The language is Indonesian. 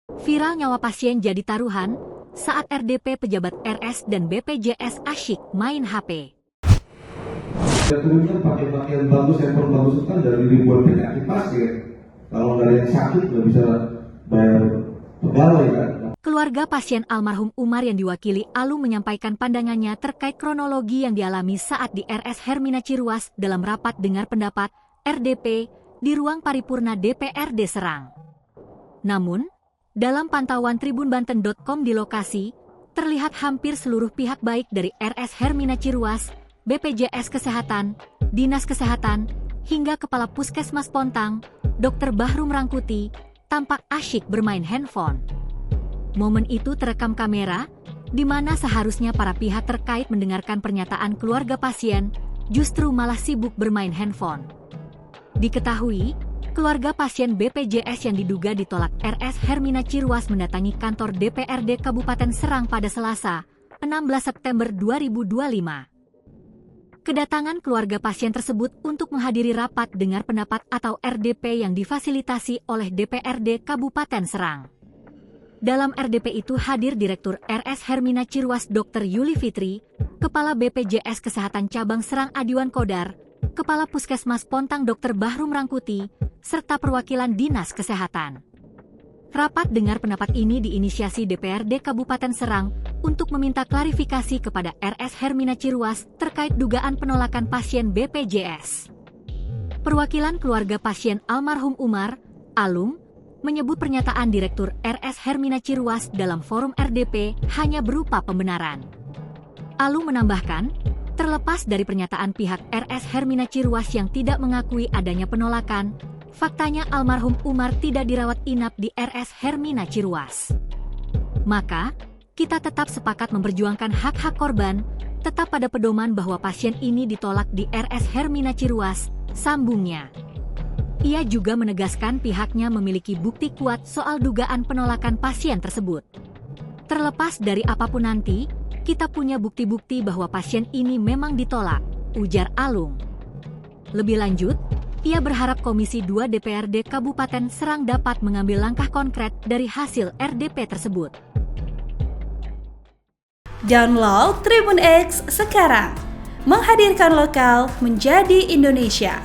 Viral nyawa pasien jadi taruhan saat RDP pejabat RS dan BPJS asyik main HP. Tentunya pakai pakaian bagus, handphone bagus itu kan dari ribuan penyakit pasien. Kalau nggak ada yang sakit nggak bisa bayar pegawai kan. Keluarga pasien almarhum Umar yang diwakili Alung menyampaikan pandangannya terkait kronologi yang dialami saat di RS Hermina Ciruas dalam rapat dengar pendapat RDP di ruang paripurna DPRD Serang. Namun, dalam pantauan tribunbanten.com di lokasi, terlihat hampir seluruh pihak baik dari RS Hermina Ciruas, BPJS Kesehatan, Dinas Kesehatan, hingga Kepala Puskesmas Pontang, Dr. Bahrum Rangkuti, tampak asyik bermain handphone. Momen itu terekam kamera, di mana seharusnya para pihak terkait mendengarkan pernyataan keluarga pasien, justru malah sibuk bermain handphone. Diketahui, keluarga pasien BPJS yang diduga ditolak RS Hermina Ciruas mendatangi kantor DPRD Kabupaten Serang pada Selasa, 16 September 2025. Kedatangan keluarga pasien tersebut untuk menghadiri rapat dengar pendapat atau RDP yang difasilitasi oleh DPRD Kabupaten Serang. Dalam RDP itu hadir Direktur RS Hermina Ciruas Dr. Yuli Fitri, Kepala BPJS Kesehatan Cabang Serang Adiwan Kodar, Kepala Puskesmas Pontang Dr. Bahrum Rangkuti, serta perwakilan Dinas Kesehatan. Rapat dengar pendapat ini diinisiasi DPRD Kabupaten Serang untuk meminta klarifikasi kepada RS Hermina Ciruas terkait dugaan penolakan pasien BPJS. Perwakilan keluarga pasien almarhum Umar, Alung, menyebut pernyataan Direktur RS Hermina Ciruas dalam forum RDP hanya berupa pembenaran. Alung menambahkan, terlepas dari pernyataan pihak RS Hermina Ciruas yang tidak mengakui adanya penolakan, faktanya almarhum Umar tidak dirawat inap di RS Hermina Ciruas. Maka, kita tetap sepakat memperjuangkan hak-hak korban, tetap pada pedoman bahwa pasien ini ditolak di RS Hermina Ciruas, sambungnya. Ia juga menegaskan pihaknya memiliki bukti kuat soal dugaan penolakan pasien tersebut. Terlepas dari apapun nanti, kita punya bukti-bukti bahwa pasien ini memang ditolak, ujar Alung. Lebih lanjut, ia berharap Komisi 2 DPRD Kabupaten Serang dapat mengambil langkah konkret dari hasil RDP tersebut. Download Tribun X sekarang, menghadirkan lokal menjadi Indonesia.